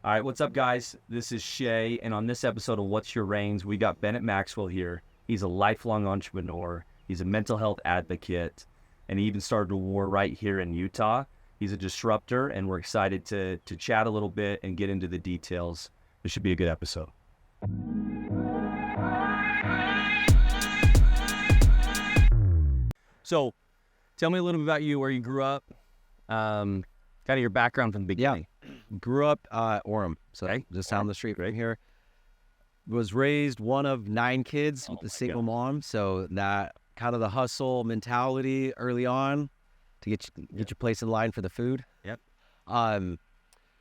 All right, what's up, guys? This is Shay, and on this episode of What's Your Reins, we got Bennett Maxwell here. He's a lifelong entrepreneur. He's a mental health advocate, and he even started a war right here in Utah. He's a disruptor, and we're excited to chat a little bit and get into the details. This should be a good episode. So, tell me a little bit about you, where you grew up, kind of your background from the beginning. Grew up Orem, so Okay. just down the street right here. Was raised one of 9 kids with a single mom, so that kind of the hustle mentality early on to get your place in line for the food. Yep.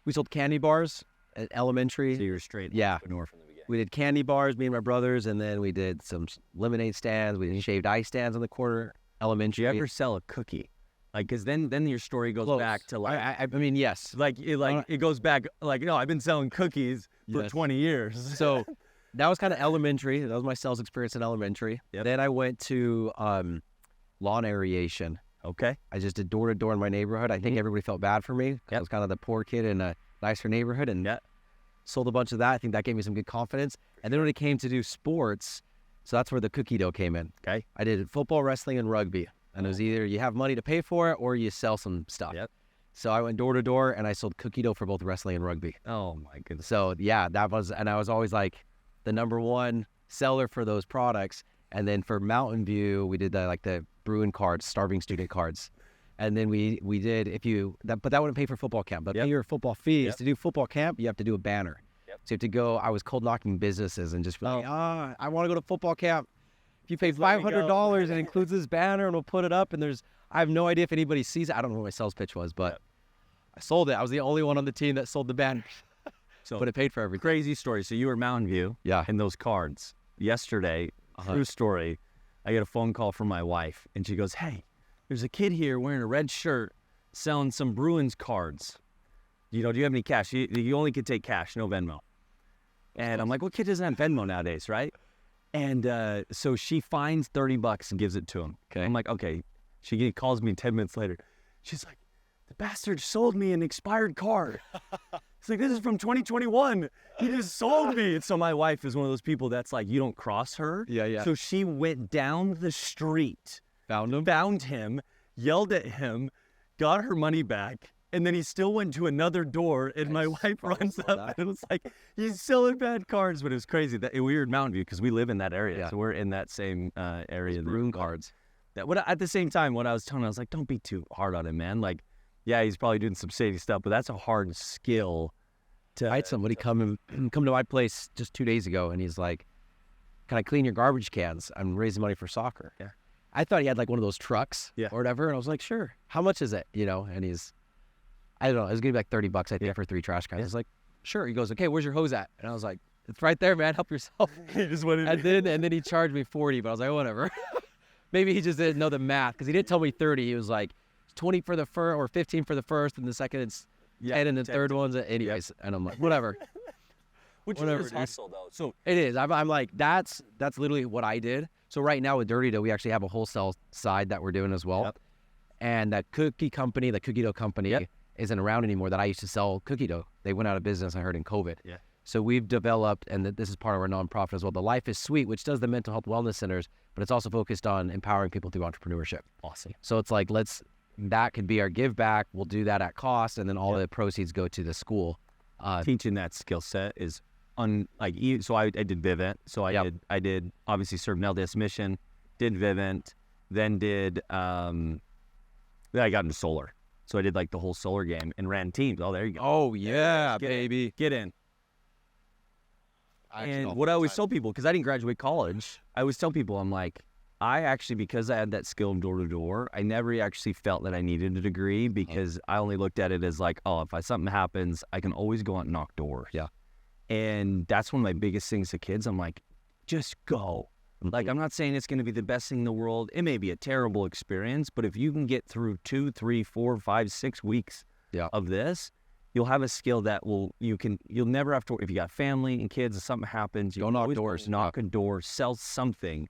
We sold candy bars at elementary. So you were straight entrepreneur from the beginning. We did candy bars, me and my brothers, and then we did some lemonade stands. We did shaved ice stands on the corner. Elementary. Do you ever sell a cookie? Like, because then your story goes back to like, I mean, yes. it goes back like, no, I've been selling cookies for 20 years. So that was kind of elementary. That was my sales experience in elementary. Yep. Then I went to lawn aeration. Okay. I just did door to door in my neighborhood. I think everybody felt bad for me. I was kind of the poor kid in a nicer neighborhood, and sold a bunch of that. I think that gave me some good confidence. And then when it came to do sports, so that's where the cookie dough came in. Okay. I did football, wrestling, and rugby. And it was either you have money to pay for it or you sell some stuff. Yep. So I went door to door and I sold cookie dough for both wrestling and rugby. Oh my goodness. So yeah, that was, and I was always like the number one seller for those products. And then for Mountain View, we did the Bruin cards, starving student cards. And then we did, but that wouldn't pay for football camp. But pay your football fees. To do football camp, you have to do a banner. Yep. So you have to go, I was cold knocking businesses and just I want to go to football camp. If you pay $500 and includes this banner and we'll put it up, and I have no idea if anybody sees it. I don't know what my sales pitch was, but I sold it. I was the only one on the team that sold the banners. But it paid for everything. Crazy story. So you were Mountain View. Yeah. And those cards. Yesterday, true story, I get a phone call from my wife, and she goes, hey, there's a kid here wearing a red shirt selling some Bruins cards. Do you have any cash? You only could take cash, no Venmo. And I'm like, what kid doesn't have Venmo nowadays, right? And so she finds $30 and gives it to him. Okay. I'm like, okay. She calls me 10 minutes later. She's like, the bastard sold me an expired card. It's like, this is from 2021. He just sold me. And so my wife is one of those people that's like, you don't cross her. Yeah. So she went down the street. Found him, yelled at him, got her money back, and then he still went to another door, and my wife runs up, and it was like, he's selling bad cards, but it was crazy. We were in Mountain View, because we live in that area, so we're in that same area. Bruin cards. At the same time, what I was telling him, I was like, don't be too hard on him, man. Like, yeah, he's probably doing some shady stuff, but that's a hard skill to... I had somebody come to my place just 2 days ago, and he's like, can I clean your garbage cans? I'm raising money for soccer. Yeah. I thought he had like one of those trucks or whatever, and I was like, sure. How much is it? And he's, I don't know, it was gonna be like $30, I think, for 3 trash cans. I was like, sure. He goes, okay, where's your hose at? And I was like, it's right there, man. Help yourself. He just went in. And then he charged me 40, but I was like, whatever. Maybe he just didn't know the math, because he didn't tell me 30. He was like, 20 for the first, or 15 for the first, and the second it's 10, and the third one's anyways. And I'm like, whatever. Which is hustle, though. So it is. I'm like, that's literally what I did. So right now with Dirty Dough, we actually have a wholesale side that we're doing as well. Yep. And that cookie company, the cookie dough company, isn't around anymore that I used to sell cookie dough. They went out of business, I heard, in COVID. Yeah. So we've developed, and this is part of our nonprofit as well, the Life is Sweet, which does the mental health wellness centers, but it's also focused on empowering people through entrepreneurship. Awesome. So it's like, that could be our give back. We'll do that at cost, and then all the proceeds go to the school. Teaching that skill set is so I did Vivint. So I did obviously served an LDS mission, did Vivint, then then I got into solar. So I did like the whole solar game and ran teams. Oh, there you go. Oh yeah, baby. Get in. And what I always tell people, because I didn't graduate college, I always tell people, I'm like, because I had that skill door to door, I never actually felt that I needed a degree, because I only looked at it as like, oh, if something happens, I can always go out and knock doors. Yeah. And that's one of my biggest things to kids. I'm like, just go. Like, I'm not saying it's going to be the best thing in the world. It may be a terrible experience, but if you can get through 2, 3, 4, 5, 6 weeks of this, you'll have a skill that you'll never have to, if you got family and kids and something happens, you go knock doors, knock a door, sell something.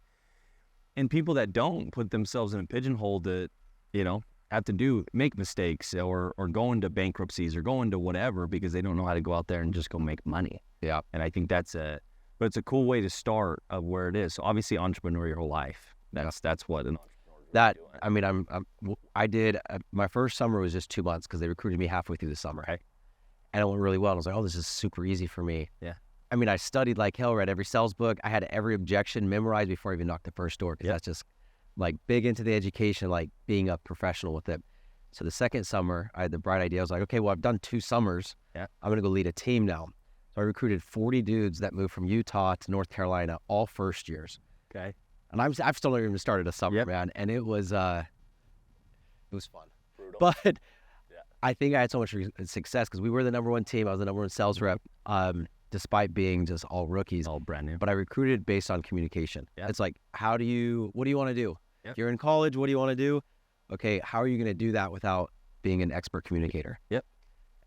And people that don't put themselves in a pigeonhole that, have to make mistakes or go into bankruptcies or go into whatever because they don't know how to go out there and just go make money. Yeah. And I think but it's a cool way to start of where it is. So obviously entrepreneur your whole life. That's what an entrepreneur I did, my first summer was just 2 months because they recruited me halfway through the summer. Okay. And it went really well. And I was like, oh, this is super easy for me. Yeah. I mean, I studied like hell, read every sales book. I had every objection memorized before I even knocked the first door because that's just like big into the education, like being a professional with it. So the second summer, I had the bright idea. I was like, okay, well, I've done 2 summers. Yeah. I'm going to go lead a team now. So I recruited 40 dudes that moved from Utah to North Carolina, all first years. Okay. And I've still not even started a summer, man. And it was fun. Brutal. But I think I had so much success because we were the number 1 team. I was the number 1 sales rep, despite being just all rookies. All brand new. But I recruited based on communication. Yeah. It's like, what do you want to do? Yep. If you're in college, what do you want to do? Okay, how are you going to do that without being an expert communicator? Yep.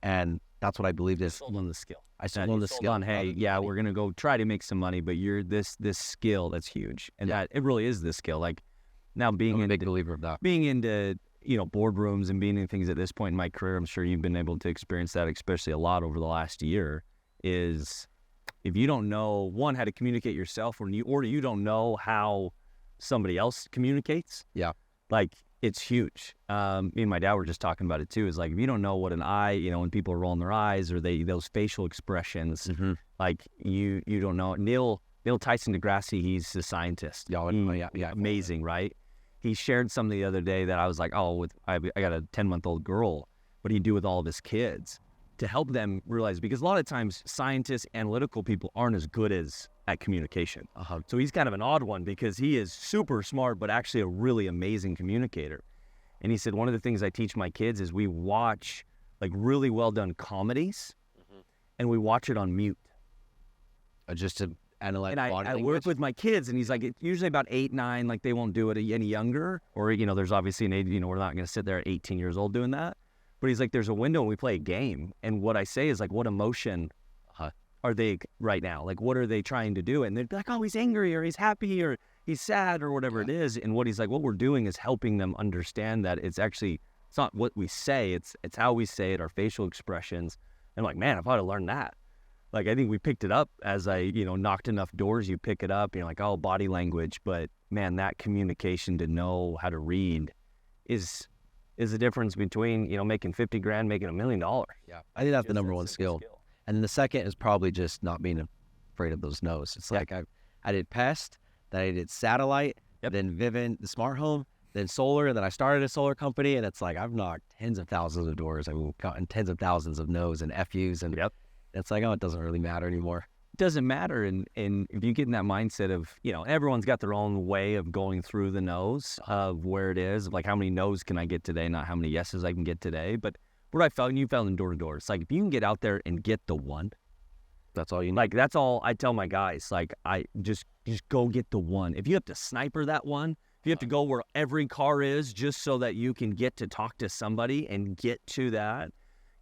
And that's what I believed is. Sold on the skill. I sold on the skill. On, hey, yeah, we're gonna go try to make some money, but you're this skill that's huge, and that it really is the skill. Like now, I'm a big believer of that. Being into boardrooms and being in things at this point in my career, I'm sure you've been able to experience that, especially a lot over the last year. Is if you don't know how to communicate yourself, or you don't know how somebody else communicates, like it's huge. Me and my dad were just talking about it too. Is like if you don't know what an eye, when people are rolling their eyes or those facial expressions, like you don't know. Neil Tyson deGrasse, he's a scientist. Amazing, right? He shared something the other day that I was like, oh, I got a 10-month-old girl. What do you do with all of his kids to help them realize? Because a lot of times scientists, analytical people aren't as good at communication. So he's kind of an odd one because he is super smart, but actually a really amazing communicator. And he said, one of the things I teach my kids is we watch like really well done comedies and we watch it on mute. Just to analyze body I language. work with my kids and he's like, it's usually about 8, 9, like they won't do it any younger. Or, there's obviously an age, we're not going to sit there at 18 years old doing that. But he's like, there's a window and we play a game. And what I say is like, what emotion are they right now? Like, what are they trying to do? And they're like, oh, he's angry or he's happy or he's sad or whatever it is. And what he's like, what we're doing is helping them understand that it's not what we say, it's how we say it, our facial expressions. And I'm like, man, if I'd have learned that. Like, I think we picked it up as I, knocked enough doors, you pick it up, you're like, oh, body language. But man, that communication to know how to read is the difference between, making 50 grand, making $1 million. Yeah. I think that's the number 1 skill. And then the second is probably just not being afraid of those no's. It's like I did pest, then I did satellite, then Vivint, the smart home, then solar, and then I started a solar company. And it's like I've knocked tens of thousands of doors. I've gotten tens of thousands of no's and FUs. And it's like, oh, it doesn't really matter anymore. It doesn't matter. And if you get in that mindset of, everyone's got their own way of going through the no's of where it is, like how many no's can I get today, not how many yeses I can get today. But what I felt, and you felt in door to door, it's like if you can get out there and get the one, that's all you need. Like that's all I tell my guys. Like I just go get the one. If you have to sniper that one, if you have to go where every car is just so that you can get to talk to somebody and get to that.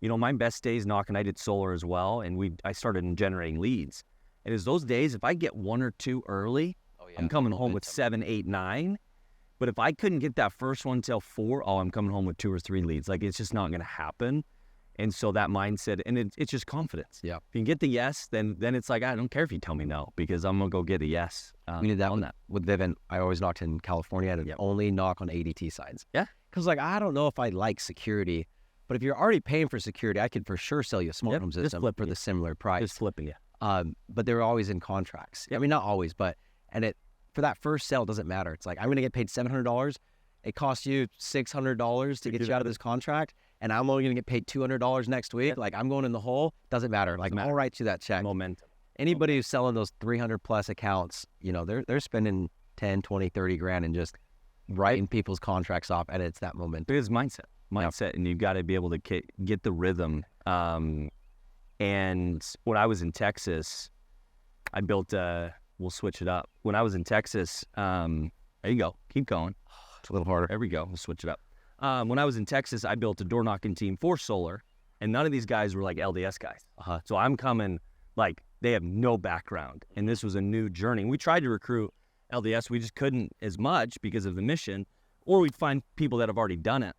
My best days knocking, I did solar as well, and I started in generating leads. And it's those days, if I get 1 or 2 early, I'm coming home with 7, 8, 9. But if I couldn't get that first one till 4, I'm coming home with 2 or 3 leads. Like, it's just not going to happen. And so that mindset, and it's just confidence. Yeah. If you can get the yes, then it's like, I don't care if you tell me no, because I'm going to go get a yes. We did that with Vivint. I always knocked in California. I only knock on ADT signs. Yeah. Because, I don't know if I like security. But if you're already paying for security, I could for sure sell you a smart home system for the similar price. Just flipping you. But they're always in contracts. I mean, not always, but for that first sale, it doesn't matter. It's like, I'm going to get paid $700. It costs you $600 to get you out of this contract, and I'm only going to get paid $200 next week. Like, I'm going in the hole. Doesn't matter. Like, I'll write you that check. Momentum. Anybody who's selling those 300 plus accounts, they're spending 10, 20, 30 grand and just writing people's contracts off, and it's that momentum. It is mindset, and you've got to be able to get the rhythm. And when I was in Texas, I built we'll switch it up. When I was in Texas, there you go. Keep going. It's a little harder. There we go. We'll switch it up. When I was in Texas, I built a door knocking team for solar, and none of these guys were like LDS guys. So I'm coming like they have no background, and this was a new journey. We tried to recruit LDS. We just couldn't as much because of the mission, or we'd find people that have already done it.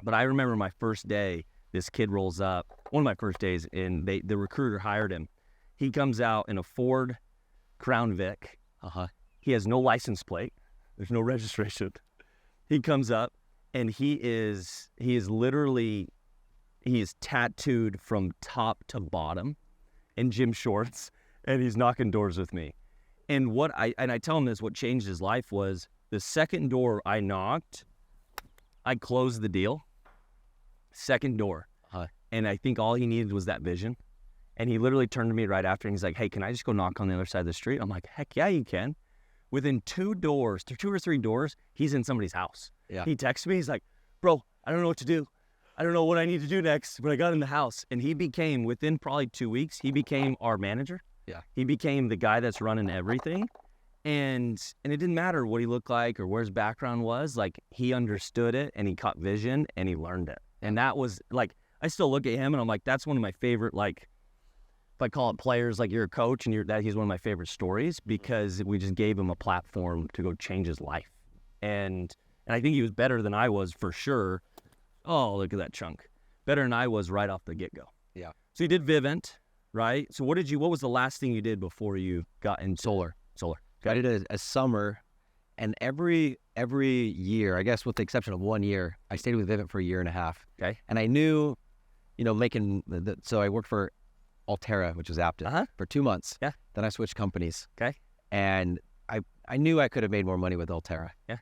But I remember my first day, this kid rolls up, one of my first days, and the recruiter hired him. He comes out in a Ford Crown Vic. He has no license plate. There's no registration. He comes up, and he is tattooed from top to bottom in gym shorts, and he's knocking doors with me. And I tell him this, what changed his life was the second door I knocked, I closed the deal. Second door. And I think all he needed was that vision. And he literally turned to me right after, and he's like, hey, can I just go knock on the other side of the street? I'm like, heck yeah, you can. Within 2 or 3 doors, he's in somebody's house. Yeah. He texts me, he's like, bro, I don't know what to do. I don't know what I need to do next, but I got in the house. And he became, within probably 2 weeks, he became our manager. Yeah. He became the guy that's running everything. And it didn't matter what he looked like or where his background was. Like, he understood it, and he caught vision, and he learned it. And that was, like, I still look at him, and I'm like, that's one of my favorite, like, if I call it players, like you're a coach, and he's one of my favorite stories, because we just gave him a platform to go change his life. And I think he was better than I was for sure. Oh, look at that chunk. Better than I was right off the get-go. Yeah. So you did Vivint, right? So what was the last thing you did before you got into Solar. Okay. I did a summer, and every year, I guess with the exception of 1 year, I stayed with Vivint for a year and a half. Okay. And I knew, making so I worked for Altera, which was Aptiv, for 2 months. Yeah. Then I switched companies. Okay. And I knew I could have made more money with Altera. Yeah.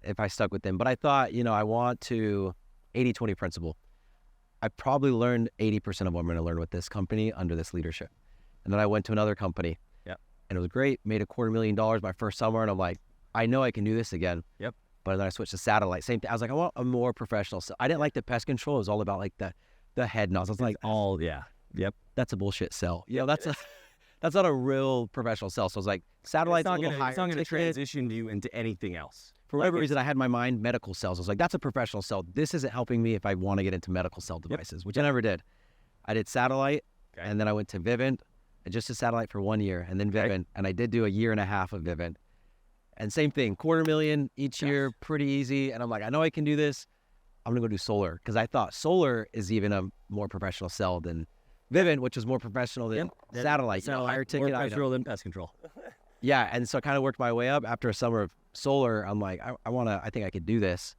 If I stuck with them. But I thought, I want to 80-20 principle. I probably learned 80% of what I'm going to learn with this company under this leadership. And then I went to another company. Yeah. And it was great. Made $250,000 my first summer. And I'm like, I know I can do this again. Yep. But then I switched to satellite. Same thing. I was like, I want a more professional. So I didn't like the pest control. It was all about like the head nozzles. I was like, yeah. Yep. that's a bullshit sell. That's not a real professional sell. So I was like, satellite's a little higher. It's not going to transition you into anything else. For whatever reason, I had in my mind medical cells. I was like, that's a professional cell. This isn't helping me if I want to get into medical cell devices, which I never did. I did satellite, and then I went to Vivint. I just did satellite for 1 year, and then Vivint, and I did do a year and a half of Vivint. And same thing, $250,000 each year, pretty easy. And I'm like, I know I can do this. I'm going to go do solar, because I thought solar is even a more professional cell than Vivint, which is more professional than satellite. Higher ticket more item. professional than pest control. Yeah, and so I kind of worked my way up. After a summer of solar, I'm like, I think I could do this.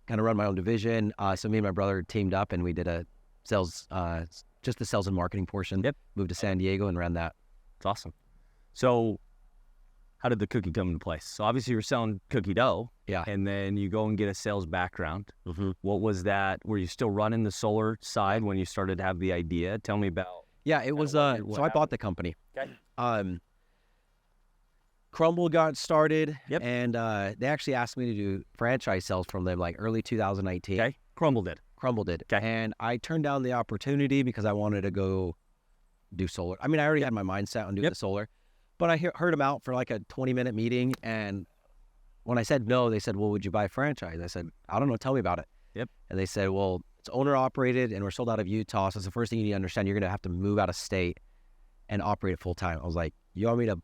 Kind of run my own division. So me and my brother teamed up, and we did a sales, just the sales and marketing portion. Yep. Moved to San Diego and ran that. It's awesome. So how did the cookie come into place? So obviously you're selling cookie dough. Yeah. And then you go and get a sales background. Mm-hmm. What was that? Were you still running the solar side when you started to have the idea? Tell me about. Yeah, it was. So I bought the company. Okay. Crumble got started, Yep. and they actually asked me to do franchise sales from them like early 2019. Okay. Crumble did. Okay. And I turned down the opportunity because I wanted to go do solar. I mean, I already had my mindset on doing the solar, but I heard them out for like a 20-minute meeting, and when I said no, they said, well, would you buy a franchise? I said, I don't know, tell me about it. Yep. And they said, well, it's owner operated, and we're sold out of Utah, so it's the first thing you need to understand. You're going to have to move out of state and operate it full time. I was like, you want me to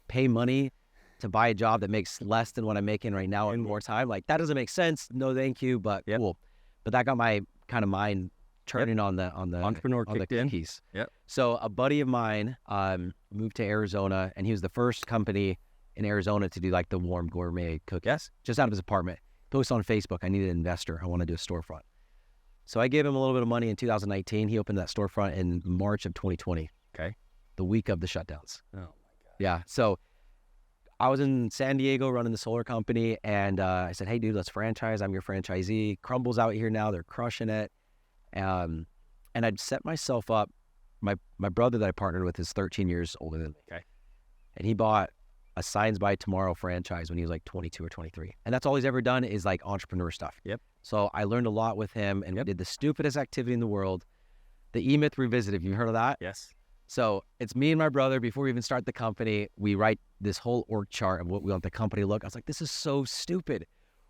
pay money to buy a job that makes less than what I'm making right now in more time? Like, that doesn't make sense. No, thank you, but cool. But that got my kind of mind turning on the Entrepreneur on the kicked in. cookies. Yep. So a buddy of mine moved to Arizona, and he was the first company in Arizona to do like the warm gourmet cookies, just out of his apartment. Post on Facebook, I need an investor. I want to do a storefront. So I gave him a little bit of money in 2019. He opened that storefront in March of 2020. Okay. The week of the shutdowns. Oh my God. Yeah. So I was in San Diego running the solar company, and I said, hey, dude, let's franchise. I'm your franchisee. Crumble's out here now. They're crushing it. And I'd set myself up. My brother that I partnered with is 13 years older than me. Okay. And he bought a Signs by Tomorrow franchise when he was like 22 or 23. And that's all he's ever done is like entrepreneur stuff. Yep. So I learned a lot with him, and we did the stupidest activity in the world, the E-Myth Revisited. Have you heard of that? Yes. So it's me and my brother. Before we even start the company, we write this whole org chart of what we want the company to look. I was like, this is so stupid.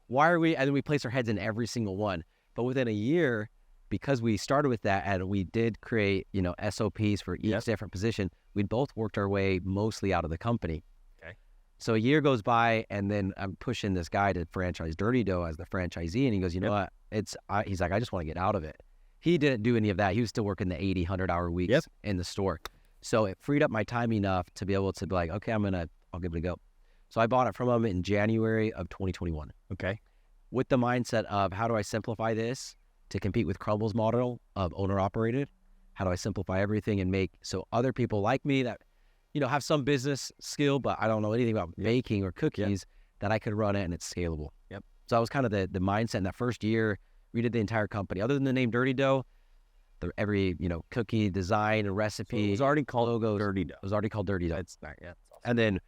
Why are we? And then we place our heads in every single one. But within a year, because we started with that and we did create, SOPs for each different position, we'd both worked our way mostly out of the company. Okay. So a year goes by, and then I'm pushing this guy to franchise Dirty Dough as the franchisee. And he goes, you know what? he's like, I just want to get out of it. He didn't do any of that. He was still working the 80, 100-hour weeks in the store. So it freed up my time enough to be able to be like, okay, I'll give it a go. So I bought it from him in January of 2021. Okay. With the mindset of how do I simplify this to compete with Crumble's model of owner-operated? How do I simplify everything and make so other people like me that, have some business skill, but I don't know anything about baking or cookies, that I could run it and it's scalable. Yep. So that was kind of the mindset in that first year. We did the entire company. Other than the name Dirty Dough, every, cookie design and recipe. So it was already called logos, Dirty Dough. It was already called Dirty Dough. That's not, yeah. That's awesome. And then,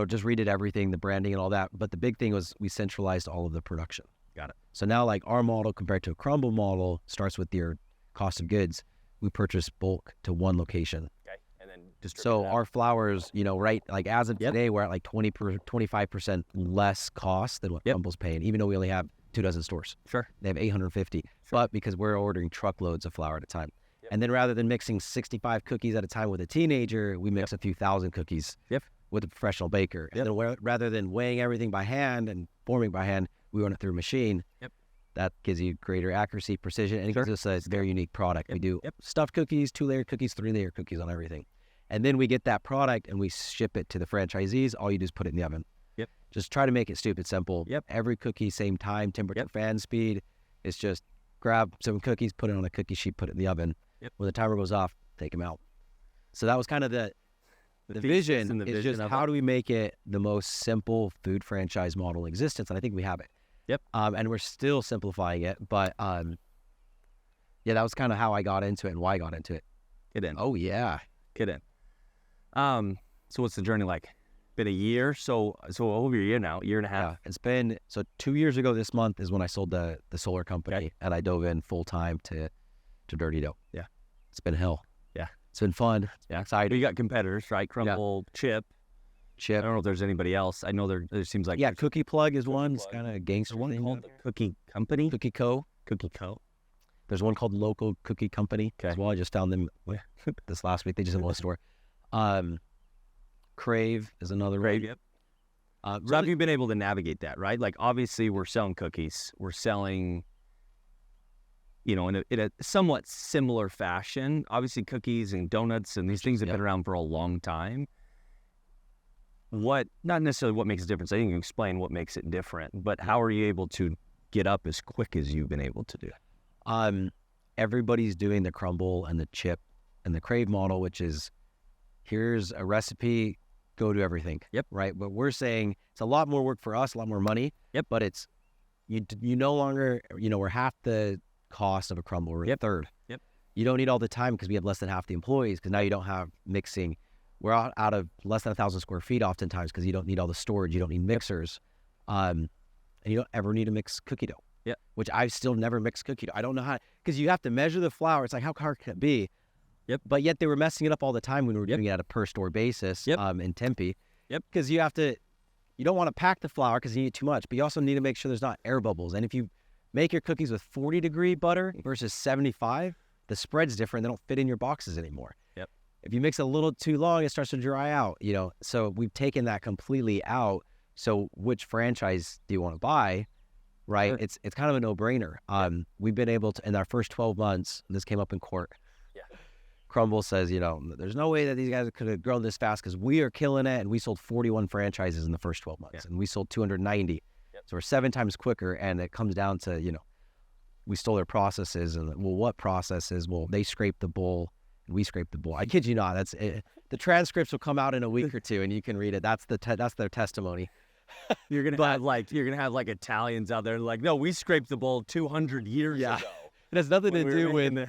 just redid everything, the branding and all that. But the big thing was we centralized all of the production. Got it. So now like our model compared to a Crumble model starts with your cost of goods. We purchase bulk to one location. Okay. And then distribute So that. our flours, right, like as of today, we're at like 25% less cost than what Crumble's paying, even though we only have 24 stores. Sure. They have 850, but because we're ordering truckloads of flour at a time. And then rather than mixing 65 cookies at a time with a teenager, we mix a few thousand cookies with a professional baker. And then rather than weighing everything by hand and forming by hand, we run it through a machine. That gives you greater accuracy, precision, and it gives us a very unique product. We do stuffed cookies, 2-layer cookies, 3-layer cookies on everything. And then we get that product and we ship it to the franchisees. All you do is put it in the oven. Just try to make it stupid simple. Every cookie, same time, temperature, fan speed. It's just grab some cookies, put it on a cookie sheet, put it in the oven. When the timer goes off, take them out. So that was kind of the vision. Is just how do we make it the most simple food franchise model in existence? And I think we have it. And we're still simplifying it. But that was kind of how I got into it and why I got into it. Get in. Oh, yeah. Get in. So what's the journey like? Been a year? So over a year now, year and a half. Yeah, it's been, 2 years ago this month is when I sold the solar company and I dove in full time to Dirty Dough. Yeah. It's been hell. Yeah. It's been fun. Yeah. Exciting. You got competitors, right? Crumble, Chip. I don't know if there's anybody else. I know there seems like... Yeah, Cookie Plug is one. It's kind of a gangster one thing. called the Cookie Company? Cookie Co. Cookie Co. There's one called Local Cookie Company as well. I just found them this last week. They just have one store. Crave is another Crave, one. So have you been able to navigate that, right? Like, obviously, we're selling cookies. We're selling, in a somewhat similar fashion. Obviously, cookies and donuts and these things have been around for a long time. Not necessarily what makes a difference. I think you can explain what makes it different, but how are you able to get up as quick as you've been able to do? Everybody's doing the Crumble and the Chip and the Crave model, which is here's a recipe, go do everything. Right. But we're saying it's a lot more work for us, a lot more money. But it's you no longer, we're half the cost of a Crumble. We're a third. You don't need all the time because we have less than half the employees because now you don't have mixing. We're out of less than 1,000 square feet oftentimes because you don't need all the storage. You don't need mixers. And you don't ever need to mix cookie dough. Which I've still never mixed cookie dough. I don't know how, because you have to measure the flour. It's like, how hard can it be? But yet they were messing it up all the time when we were doing it at a per store basis in Tempe. Because you don't want to pack the flour because you need too much, but you also need to make sure there's not air bubbles. And if you make your cookies with 40-degree butter versus 75, the spread's different. They don't fit in your boxes anymore. If you mix a little too long, it starts to dry out, So we've taken that completely out. So which franchise do you want to buy, right? It's kind of a no-brainer. We've been able to, in our first 12 months, this came up in court. Crumble says, there's no way that these guys could have grown this fast because we are killing it. And we sold 41 franchises in the first 12 months and we sold 290. So we're 7 times quicker. And it comes down to, we stole their processes and what processes? Well, they scraped the bowl. We scraped the bowl. I kid you not. That's it. The transcripts will come out in a week or two, and you can read it. That's their testimony. You're gonna have like Italians out there like, no, we scraped the bowl 200 years ago. It has nothing to do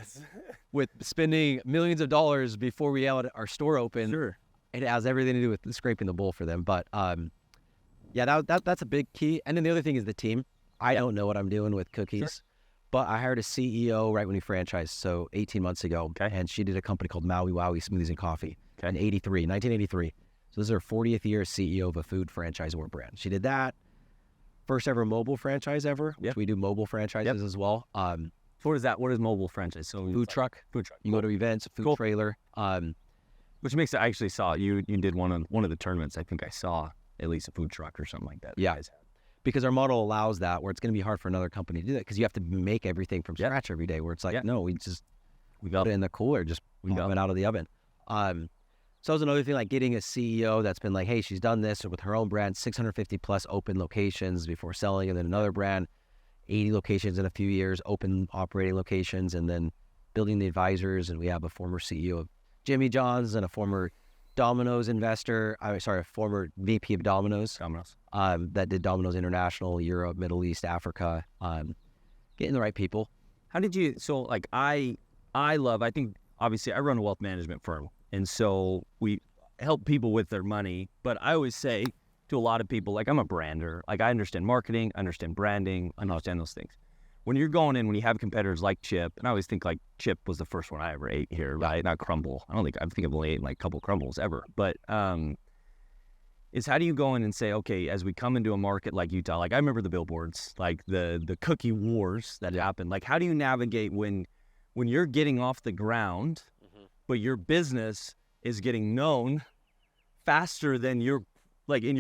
with spending millions of dollars before we had our store open. Sure, it has everything to do with scraping the bowl for them. But that's a big key. And then the other thing is the team. I don't know what I'm doing with cookies. But I hired a CEO right when we franchised, so 18 months ago, and she did a company called Maui Wowie Smoothies and Coffee in 1983. So this is her 40th year as CEO of a food franchise or brand. She did that. First ever mobile franchise ever, which we do mobile franchises as well. So what is that? What is mobile franchise? So food truck. Food truck. You go to events, food trailer. Which makes it, I actually saw, you did one of the tournaments. I think I saw at least a food truck or something like that. Yeah. because our model allows that, where it's going to be hard for another company to do that because you have to make everything from scratch every day. Where it's like, no, we put it in the cooler, just pop it out of the oven. So that was another thing, like getting a CEO that's been like, hey, she's done this with her own brand, 650 plus open locations before selling, and then another brand, 80 locations in a few years, open operating locations, and then building the advisors. And we have a former CEO of Jimmy John's and a former Domino's investor, a former VP of Domino's, that did Domino's International, Europe, Middle East, Africa, getting the right people. How did you, so like I think obviously I run a wealth management firm. And so we help people with their money, but I always say to a lot of people, like I'm a brander, like I understand marketing, understand branding, I understand those things. When you're going in, when you have competitors like Chip, and I always think like Chip was the first one I ever ate here, right? Not Crumble. I think I've only eaten like a couple Crumbles ever, but is how do you go in and say, okay, as we come into a market like Utah, like I remember the billboards, like the cookie wars that happened, like how do you navigate when you're getting off the ground, but your business is getting known faster than you're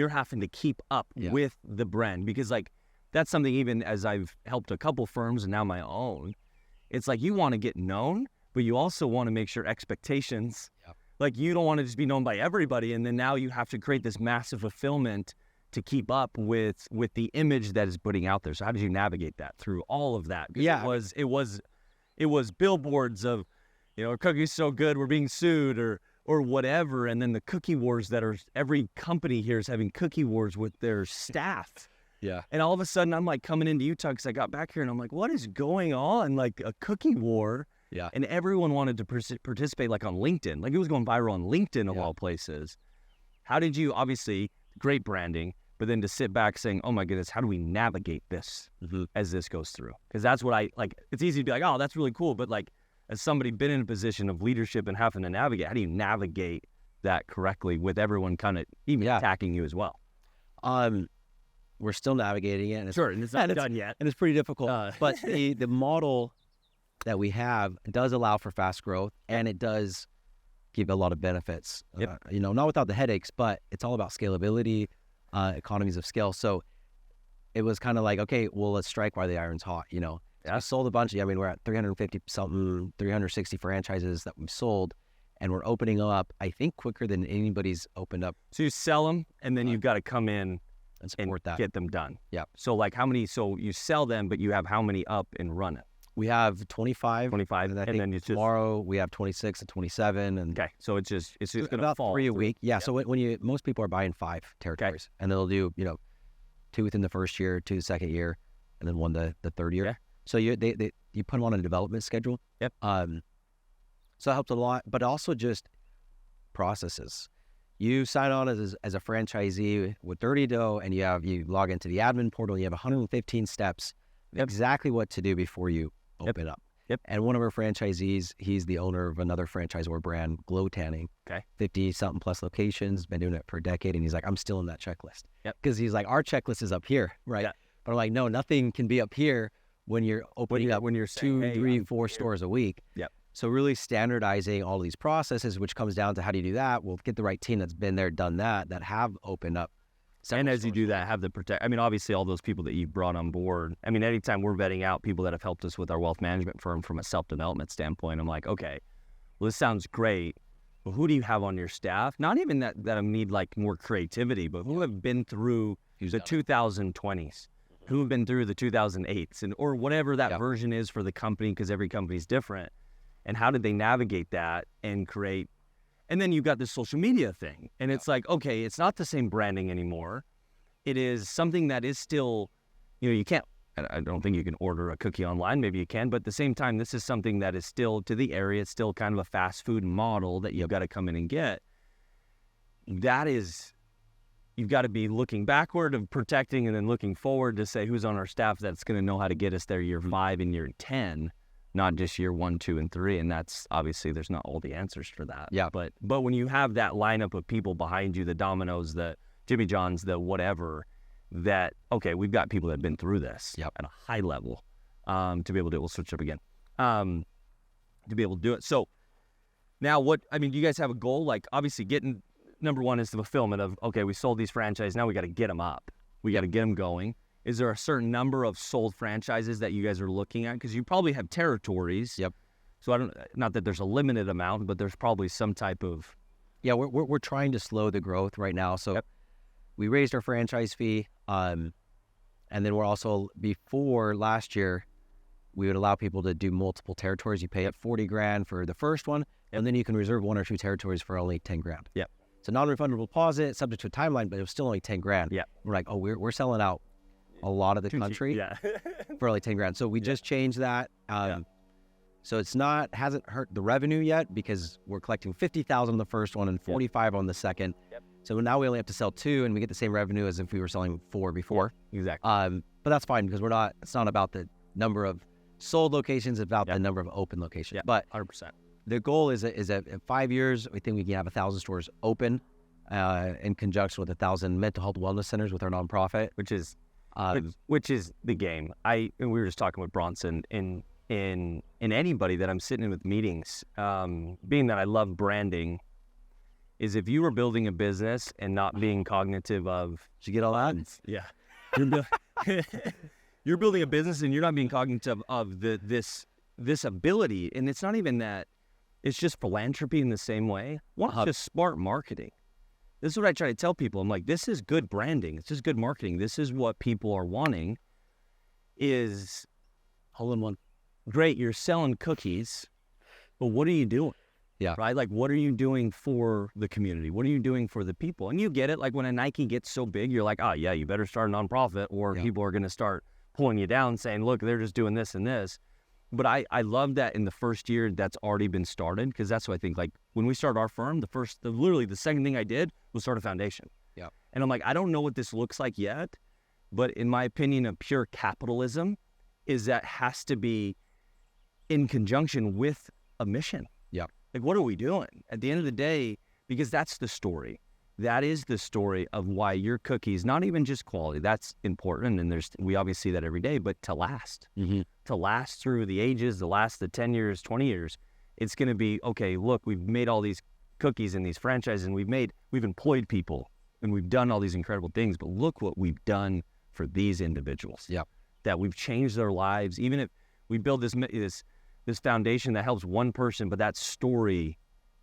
having to keep up with the brand? Because like, that's something even as I've helped a couple firms and now my own, it's like you want to get known, but you also want to make sure expectations, like you don't want to just be known by everybody. And then now you have to create this massive fulfillment to keep up with the image that is putting out there. So how did you navigate that through all of that? It was billboards of, our cookie's so good, we're being sued or whatever. And then the cookie wars that are, every company here is having cookie wars with their staff. Yeah. And all of a sudden I'm like coming into Utah because I got back here and I'm like, what is going on? Like a cookie war. Yeah. And everyone wanted to participate like on LinkedIn. Like it was going viral on LinkedIn of all places. How did you, obviously great branding, but then to sit back saying, oh my goodness, how do we navigate this as this goes through? Because that's what it's easy to be like, oh, that's really cool. But like as somebody been in a position of leadership and having to navigate, how do you navigate that correctly with everyone kind of even attacking you as well? We're still navigating it. And it's not done yet. And it's pretty difficult. But the model that we have does allow for fast growth, and it does give a lot of benefits. Not without the headaches, but it's all about scalability, economies of scale. So it was kind of like, okay, well, let's strike while the iron's hot, So I sold a bunch. We're at 360 franchises that we've sold, and we're opening up, I think, quicker than anybody's opened up. So you sell them, and then you've got to come in and support that. Get them done. Yeah. So like how many, so you sell them, but you have how many up and running? We have 25. 25. And then it's tomorrow we have 26 and 27. And okay. So it's just going to about fall 3 a week. Yeah. So when most people are buying 5 territories, and they'll do, 2 within the first year, 2 the second year, and then 1 the third year. Yeah. So you put them on a development schedule. Yep. So that helps a lot, but also just processes. You sign on as a franchisee with Dirty Dough, and you log into the admin portal. You have 115 steps, exactly what to do before you open up. Yep. And one of our franchisees, he's the owner of another franchisor brand, Glow Tanning. Okay. 50 something plus locations, been doing it for a decade, and he's like, I'm still in that checklist. Yep. Because he's like, our checklist is up here, right? Yeah. But I'm like, no, nothing can be up here when you're opening up when you're saying, 2, 3, 4 stores a week. Yep. So really standardizing all of these processes, which comes down to how do you do that? We'll get the right team that's been there, done that have opened up. And as you do that, have the protect. I mean, obviously, all those people that you've brought on board. I mean, anytime we're vetting out people that have helped us with our wealth management firm from a self-development standpoint, I'm like, okay, well, this sounds great, but who do you have on your staff? Not even that I need like more creativity, but who have been through the 2020s, who have been through the 2008s, or whatever that version is for the company, because every company's different. And how did they navigate that and create? And then you've got this social media thing. And it's like, okay, it's not the same branding anymore. It is something that is still, you can't, I don't think you can order a cookie online. Maybe you can. But at the same time, this is something that is still to the area. It's still kind of a fast food model that you've got to come in and get. That is, you've got to be looking backward and protecting, and then looking forward to say who's on our staff that's going to know how to get us there year 5 and year 10. Not just year 1, 2, and 3, and that's obviously there's not all the answers for that. Yeah. But when you have that lineup of people behind you, the Domino's, the Jimmy John's, the whatever, that okay, we've got people that have been through this at a high level to be able to do it. We'll switch up again to be able to do it. So now, do you guys have a goal? Like obviously, number one is the fulfillment of okay, we sold these franchises, now we got to get them up, we got to get them going. is there a certain number of sold franchises that you guys are looking at? Because you probably have territories. Yep. So I don't, not that there's a limited amount, but there's probably some type of. Yeah, we're trying to slow the growth right now. So we raised our franchise fee, and then we're also, before last year, we would allow people to do multiple territories. You pay up $40,000 for the first one, and then you can reserve 1 or 2 territories for only $10,000. Yep. So non-refundable deposit, subject to a timeline, but it was still only $10,000. Yeah. We're like, oh, we're selling out a lot of the country for only $10,000. So we just changed that. So it's hasn't hurt the revenue yet because we're collecting $50,000 on the first one and $45,000 on the second. Yep. So now we only have to sell 2 and we get the same revenue as if we were selling 4 before. Exactly. But that's fine because it's not about the number of sold locations, it's about the number of open locations. Yeah. But 100%. the goal is that in 5 years, we think we can have 1,000 stores open in conjunction with 1,000 mental health wellness centers with our nonprofit. Which is the game. And we were just talking with Bronson in anybody that I'm sitting in with meetings, being that I love branding, is if you were building a business and not being cognitive of, did you get all that? Yeah. You're building a business and you're not being cognitive of this ability. And it's not even that, it's just philanthropy in the same way. One, it's just smart marketing. This is what I try to tell people. I'm like, this is good branding. It's just good marketing. This is what people are wanting is Hole-in-one. Great, you're selling cookies, but what are you doing? Yeah. Right? Like, what are you doing for the community? What are you doing for the people? And you get it. Like, when a Nike gets so big, you're like, oh, yeah, you better start a nonprofit or people are going to start pulling you down saying, look, they're just doing this and this. But I love that in the first year that's already been started because that's what I think. Like, when we started our firm, literally the second thing I did was start a foundation. Yeah. And I'm like, I don't know what this looks like yet, but in my opinion, of pure capitalism is that has to be in conjunction with a mission. Yeah. Like, what are we doing? At the end of the day, because that's the story. That is the story of why your cookies, not even just quality, that's important, and we obviously see that every day, but to last. Mm-hmm. To last through the ages, the 10 years, 20 years, it's going to be, okay, look, we've made all these cookies and these franchises, and we've employed people, and we've done all these incredible things, but look what we've done for these individuals. Yeah. That we've changed their lives, even if we build this foundation that helps one person, but that story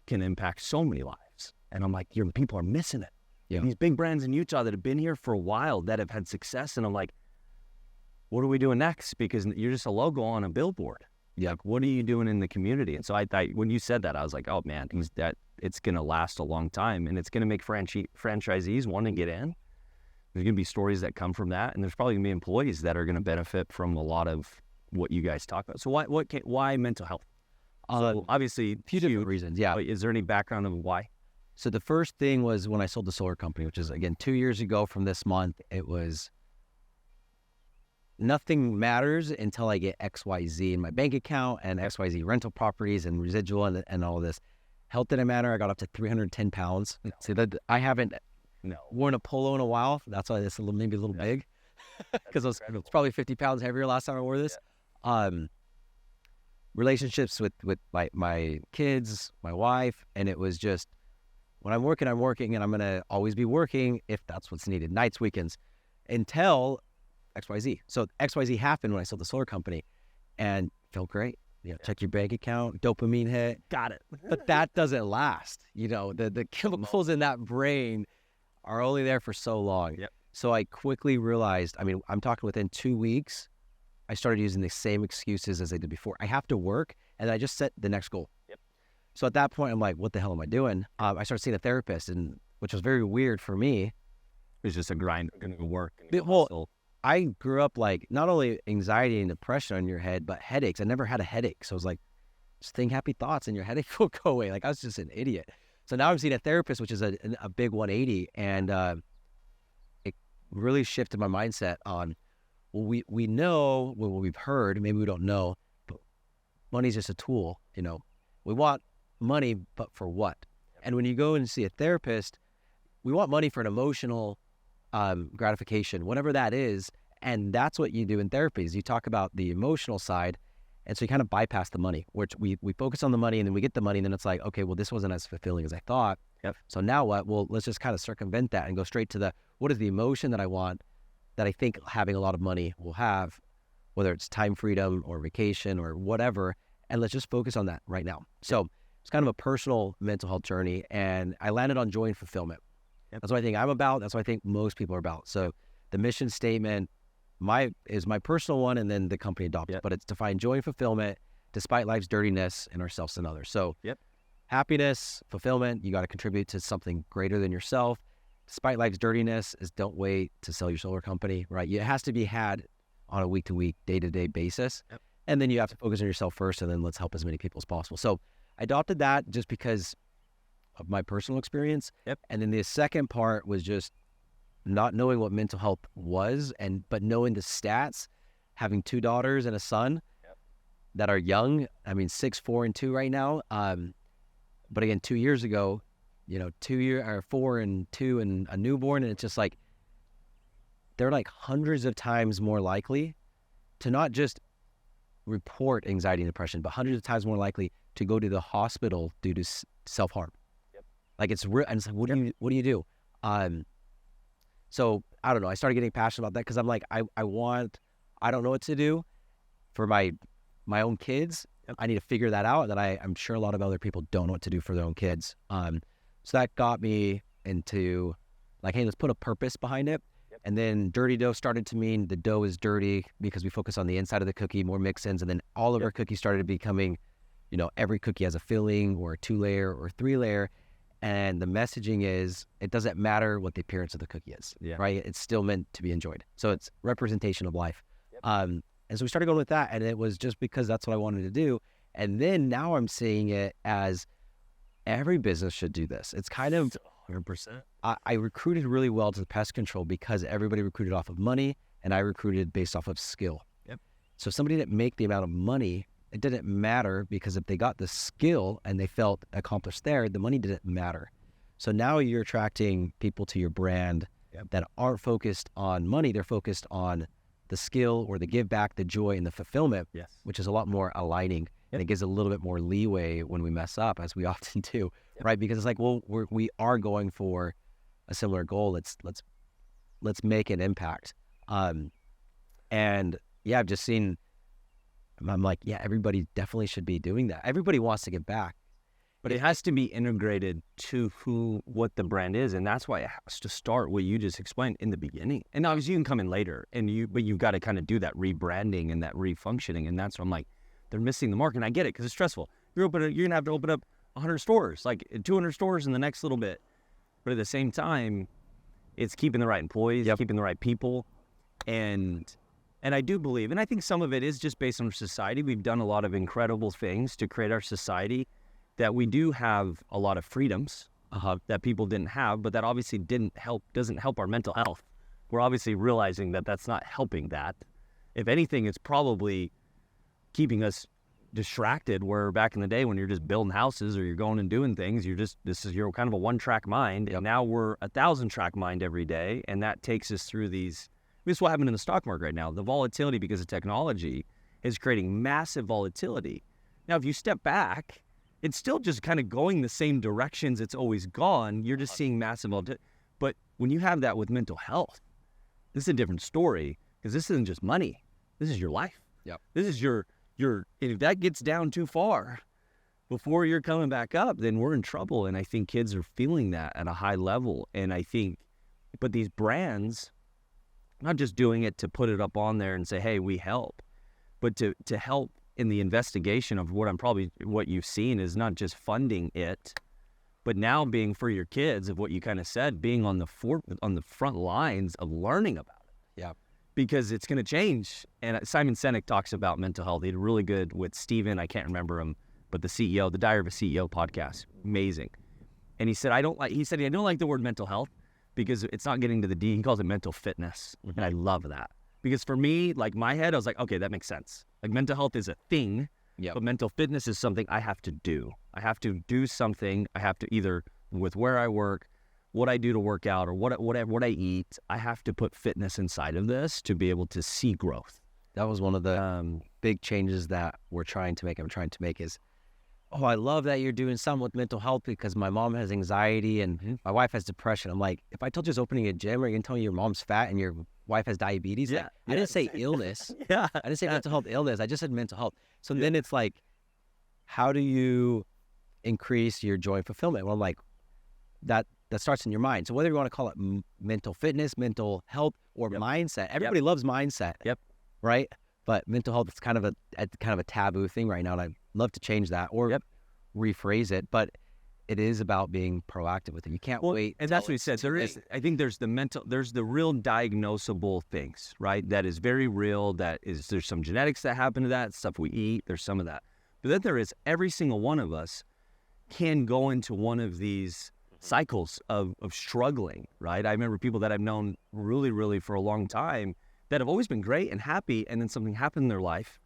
can impact so many lives. And I'm like, people are missing it. Yeah. These big brands in Utah that have been here for a while that have had success. And I'm like, what are we doing next? Because you're just a logo on a billboard. Yeah. Like, what are you doing in the community? And so I thought when you said that, I was like, oh man, it's going to last a long time and it's going to make franchisees want to get in. There's going to be stories that come from that. And there's probably going to be employees that are going to benefit from a lot of what you guys talk about. So why mental health? So obviously, a few different reasons. Yeah. Is there any background of why? So the first thing was when I sold the solar company, which is, again, 2 years ago from this month. It was nothing matters until I get XYZ in my bank account and XYZ rental properties and residual and all of this. Health didn't matter. I got up to 310 pounds. No. So that I haven't worn a polo in a while. That's why it's maybe a little big because it's probably 50 pounds heavier last time I wore this. Yeah. Relationships with my kids, my wife, and it was just, when I'm working, and I'm going to always be working if that's what's needed, nights, weekends, until XYZ. So XYZ happened when I sold the solar company and felt great. Check your bank account, dopamine hit. Got it. But that doesn't last. The chemicals in that brain are only there for so long. Yep. So I quickly realized, I'm talking within 2 weeks, I started using the same excuses as I did before. I have to work, and I just set the next goal. Yep. So at that point, I'm like, what the hell am I doing? I started seeing a therapist, which was very weird for me. It was just a grind, going to go work. I grew up like not only anxiety and depression on your head, but headaches. I never had a headache. So I was like, just think happy thoughts and your headache will go away. Like, I was just an idiot. So now I'm seeing a therapist, which is a big 180. And it really shifted my mindset on, well, we know what we've heard. Maybe we don't know, but money's just a tool. We want money, but for what? And when you go and see a therapist, we want money for an emotional gratification, whatever that is. And that's what you do in therapy is you talk about the emotional side. And so you kind of bypass the money, which we focus on the money and then we get the money and then it's like, okay, well, this wasn't as fulfilling as I thought. Yep. So now what? Well, let's just kind of circumvent that and go straight to what is the emotion that I want that I think having a lot of money will have, whether it's time freedom or vacation or whatever, and let's just focus on that right now. So it's kind of a personal mental health journey, and I landed on joy and fulfillment. Yep. That's what I think I'm about. That's what I think most people are about. So the mission statement is my personal one, and then the company adopts. Yep. But it's to find joy and fulfillment despite life's dirtiness in ourselves and others. So Yep. happiness, fulfillment, you got to contribute to something greater than yourself. Despite life's dirtiness is don't wait to sell your solar company, right? It has to be had on a week-to-week, day-to-day basis. Yep. And then you have to focus on yourself first, and then let's help as many people as possible. So I adopted that just because of my personal experience. Yep. And then the second part was just not knowing what mental health was, but knowing the stats, having 2 daughters and a son that are young. I mean, 6, 4, and 2 right now. But again, 2 years ago, 4 and 2 and a newborn, and it's just like they're like hundreds of times more likely to not just report anxiety and depression, but hundreds of times more likely to go to the hospital due to self-harm. Yep. Like it's real, and it's like, what do you do? So I don't know. I started getting passionate about that because I'm like, I don't know what to do for my own kids. Yep. I need to figure that out. And I'm sure a lot of other people don't know what to do for their own kids. So that got me into like, hey, let's put a purpose behind it. Yep. And then dirty dough started to mean the dough is dirty because we focus on the inside of the cookie, more mix-ins. And then all of our cookies started becoming, every cookie has a filling or a 2-layer or 3-layer. And the messaging is, it doesn't matter what the appearance of the cookie is, right? It's still meant to be enjoyed. So it's representation of life. Yep. And so we started going with that, and it was just because that's what I wanted to do. And then now I'm seeing it as every business should do this. It's kind of 100%. I recruited really well to the pest control because everybody recruited off of money, and I recruited based off of skill. Yep. So if somebody didn't make the amount of money, it didn't matter because if they got the skill and they felt accomplished there, the money didn't matter. So now you're attracting people to your brand that aren't focused on money. They're focused on the skill or the give back, the joy, and the fulfillment, which is a lot more aligning. And it gives a little bit more leeway when we mess up, as we often do, right? Because it's like, well, we are going for a similar goal. Let's make an impact. And I've just seen, I'm like, everybody definitely should be doing that. Everybody wants to give back. But it has to be integrated to what the brand is, and that's why it has to start what you just explained in the beginning. And obviously you can come in later, but you've got to kind of do that rebranding and that refunctioning, and that's where I'm like, they're missing the mark, and I get it because it's stressful. You're gonna have to open up 100 stores, like 200 stores in the next little bit, but at the same time, it's keeping the right employees, keeping the right people, and I do believe, and I think some of it is just based on society. We've done a lot of incredible things to create our society, that we do have a lot of freedoms that people didn't have, but that obviously doesn't help our mental health. We're obviously realizing that that's not helping that. If anything, it's probably keeping us distracted, where back in the day when you're just building houses or you're going and doing things, you're kind of a one-track mind. And now we're a 1,000-track mind every day, and that takes us through these. This is what happened in the stock market right now. The volatility because of technology is creating massive volatility. Now, if you step back, it's still just kind of going the same directions it's always gone. You're just seeing massive volatility. But when you have that with mental health, this is a different story, because this isn't just money. This is your life. Yep. This is your if that gets down too far before you're coming back up, then we're in trouble. And I think kids are feeling that at a high level. And I think, but these brands, not just doing it to put it up on there and say, hey, we help, but to help in the investigation of what you've seen is not just funding it, but now being for your kids, of what you kind of said, being on the front lines of learning about it. Yeah. Because it's going to change. And Simon Sinek talks about mental health. He did really good with Steven, I can't remember him, but the CEO, the Diary of a CEO podcast, amazing. And he said, I don't like the word mental health because it's not getting to the D. He calls it mental fitness. And I love that. Because for me, like my head, I was like, okay, that makes sense. Like mental health is a thing, but mental fitness is something I have to do. I have to do something. I have to either with where I work, what I do to work out, or what I eat. I have to put fitness inside of this to be able to see growth. That was one of the big changes that I'm trying to make is, I love that you're doing something with mental health because my mom has anxiety and my wife has depression. I'm like, if I told you I was opening a gym, are you going to tell me your mom's fat and your wife has diabetes. Yeah, Like, I didn't say illness. Yeah. I didn't say mental health illness. I just said mental health. So then it's like, how do you increase your joy and fulfillment? Well, I'm like, that starts in your mind. So whether you want to call it mental fitness, mental health, or mindset, everybody loves mindset. Yep. Right. But mental health is kind of a taboo thing right now, and I'd love to change that or rephrase it. But it is about being proactive with it. You can't wait. And that's what he said. I think there's the real diagnosable things, right? That is very real. There's some genetics that happen to that, stuff we eat. There's some of that. But then there is every single one of us can go into one of these cycles of struggling, right? I remember people that I've known really, really for a long time that have always been great and happy, and then something happened in their life,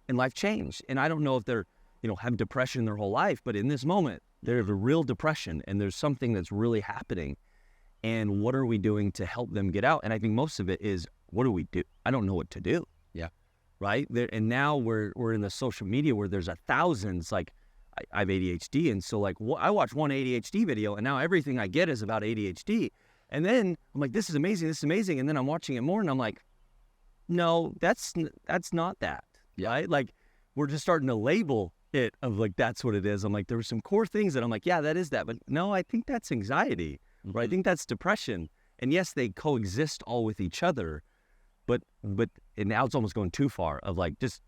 and life changed. And I don't know if they're, have depression their whole life, but in this moment, they have a real depression, and there's something that's really happening. And what are we doing to help them get out? And I think most of it is, what do we do? I don't know what to do. Yeah. Right? And now we're in the social media where there's thousands, like, I have ADHD, and so like I watch one ADHD video, and now everything I get is about ADHD. And then I'm like, this is amazing, and then I'm watching it more, and I'm like, no, that's not that, right? Like, we're just starting to label it of like, that's what it is. I'm like, there were some core things that I'm like, yeah, that is that, but no, I think that's anxiety, or I think that's depression. And yes, they coexist all with each other, but and now it's almost going too far of like, just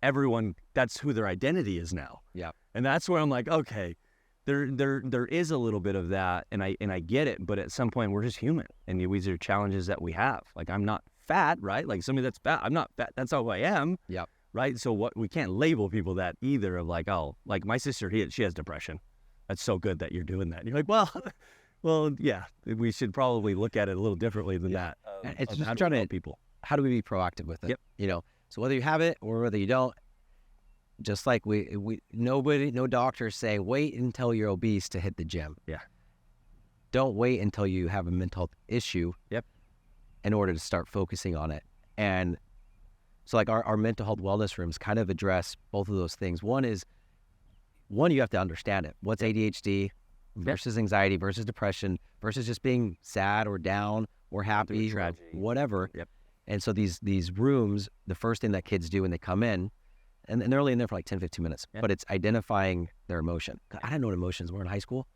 everyone, that's who their identity is now. Yeah. And that's where I'm like, okay, there is a little bit of that, and I get it, but at some point we're just human, and these are challenges that we have. Like, I'm not fat, right? Like, somebody that's fat, I'm not fat. That's how I am. Yeah. Right. So we can't label people that either, of like, oh, like my sister, she has depression. That's so good that you're doing that. And you're like, well, yeah, we should probably look at it a little differently than that. It's just trying to help people. How do we be proactive with it? Yep. So whether you have it or whether you don't, just like no doctors say, wait until you're obese to hit the gym. Yeah. Don't wait until you have a mental health issue. Yep. In order to start focusing on it. And so like our mental health wellness rooms kind of address both of those things. One, you have to understand it. What's ADHD versus anxiety versus depression versus just being sad or down or happy or whatever. Yep. And so these rooms, the first thing that kids do when they come in, and they're only in there for like 10, 15 minutes, but it's identifying their emotion. I didn't know what emotions were in high school,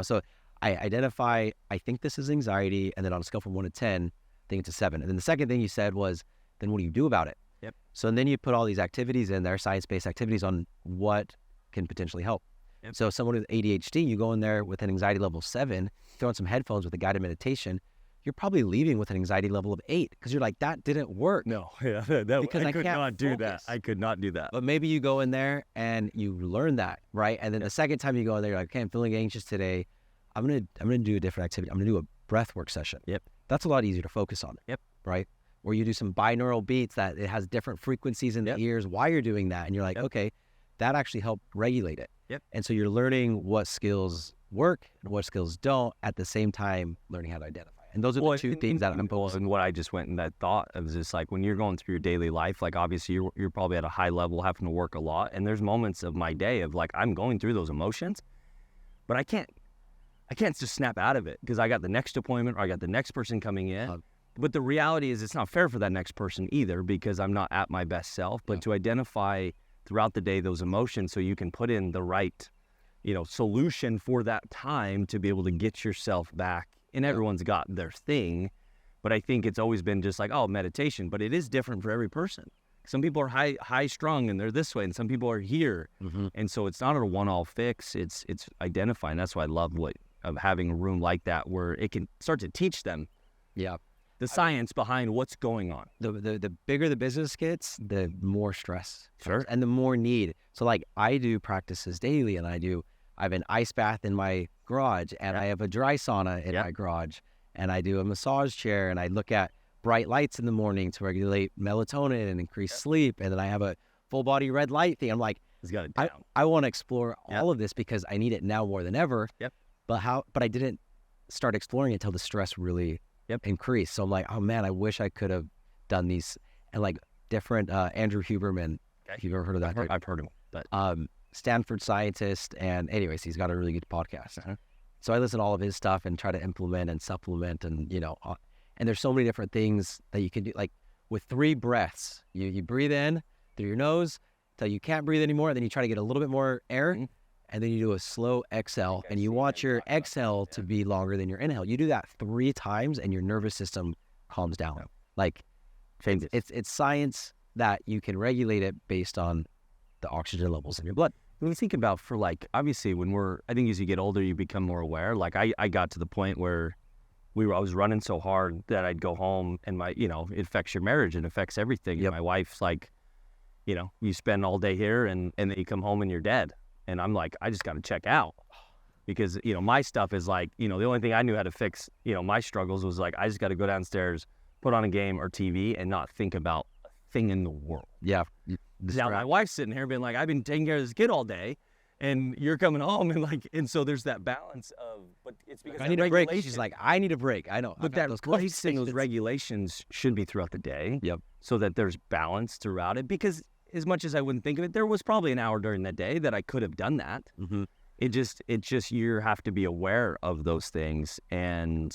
so I identify, I think this is anxiety, and then on a scale from 1 to 10, I think it's a 7. And then the second thing you said was, then what do you do about it? Yep. So and then you put all these activities in there, science-based activities on what can potentially help. Yep. So someone with ADHD, you go in there with an anxiety level 7, throw in some headphones with a guided meditation, you're probably leaving with an anxiety level of 8 because you're like, that didn't work. No, yeah, because I could not do that. I could not do that. But maybe you go in there and you learn that, right? And then the second time you go in there, you're like, okay, I'm feeling anxious today. I'm gonna do a different activity. I'm gonna do a breath work session. Yep. That's a lot easier to focus on. Yep. Right? Or you do some binaural beats that it has different frequencies in the ears while you're doing that, and you're like, okay, that actually helped regulate it. Yep. And so you're learning what skills work and what skills don't, at the same time learning how to identify. And those are the two things that I'm and what I just went in that thought of just like, when you're going through your daily life, like obviously you're probably at a high level having to work a lot, and there's moments of my day of like, I'm going through those emotions, but I can't just snap out of it because I got the next appointment or I got the next person coming in. But the reality is it's not fair for that next person either, because I'm not at my best self. But to identify throughout the day those emotions so you can put in the right, solution for that time to be able to get yourself back. And everyone's got their thing, but I think it's always been just like, oh, meditation. But it is different for every person. Some people are high strung and they're this way, and some people are here. Mm-hmm. And so it's not a one-all fix. It's identifying. That's why I love of having a room like that where it can start to teach them. Yeah. The science behind what's going on. The bigger the business gets, the more stress. Sure. And the more need. So like I do practices daily, and I have an ice bath in my garage, and I have a dry sauna in my garage, and I do a massage chair, and I look at bright lights in the morning to regulate melatonin and increase sleep. And then I have a full body red light thing. I'm like, I want to explore all of this because I need it now more than ever. Yep. But I didn't start exploring it until the stress really increased. So I'm like, oh man, I wish I could have done these. And like different Andrew Huberman, if you've ever heard of that. I've heard him, but Stanford scientist, and anyways, he's got a really good podcast. So I listen to all of his stuff and try to implement and supplement, and And there's so many different things that you can do. Like with 3 breaths, you breathe in through your nose till you can't breathe anymore. Then you try to get a little bit more air. And then you do a slow exhale. And you want your exhale to be longer than your inhale. You do that 3 times and your nervous system calms down. Like it's science that you can regulate it based on the oxygen levels in your blood. When you think about for like, obviously I think as you get older, you become more aware. Like I got to the point where I was running so hard that I'd go home and it affects your marriage and affects everything. Yep. And my wife's like, you spend all day here and then you come home and you're dead. And I'm like, I just got to check out because, my stuff is like, the only thing I knew how to fix, my struggles was like, I just got to go downstairs, put on a game or TV and not think about a thing in the world. Yeah. Now my wife's sitting here being like, I've been taking care of this kid all day and you're coming home and so there's that balance of, but it's because I need a break. She's like, I need a break. I know. But that place and those regulations should be throughout the day. Yep. So that there's balance throughout it because as much as I wouldn't think of it, there was probably an hour during the day that I could have done that. Mm-hmm. It just you have to be aware of those things. And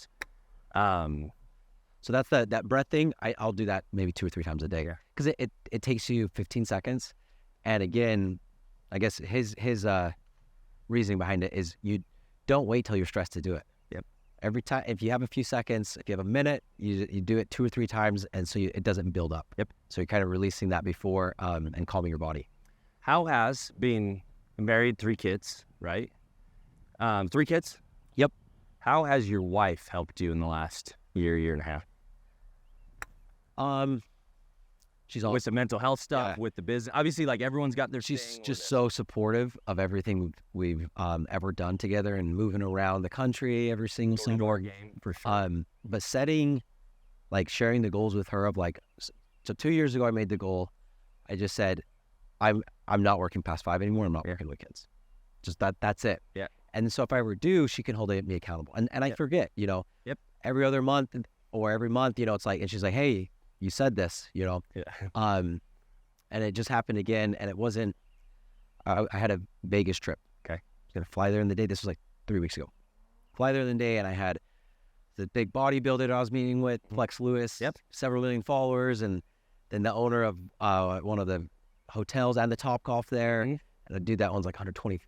so that's that breath thing. I'll do that maybe 2 or 3 times a day because it takes you 15 seconds. And again, I guess his reasoning behind it is you don't wait till you're stressed to do it. Yep. Every time, if you have a few seconds, if you have a minute, you do it 2 or 3 times, and so it doesn't build up. Yep. So you're kind of releasing that before and calming your body. How has being married, 3 kids, right? 3 kids? Yep. How has your wife helped you in the last year and a half? She's all with the mental health stuff, Yeah. with the business. Obviously, like everyone's got their She's thing, just so supportive of everything we've ever done together and moving around the country every single summer. door game for sure. But sharing the goals with her of like, so 2 years ago I made the goal. I just said, I'm not working past 5 anymore. I'm not working weekends. Just that's it. Yeah. And so if I ever do, she can hold me accountable. And I forget, Yep. every other month or every month, it's like, and she's like, hey, you said this, Yeah. and it just happened again. And it wasn't, I had a Vegas trip. Okay. I was going to fly there in the day. This was like 3 weeks ago. Fly there in the day. And I had the big bodybuilder I was meeting with, Flex Lewis, Yep. several million followers. And then the owner of one of the hotels and the Topgolf there. Mhm. And a dude that owns like 120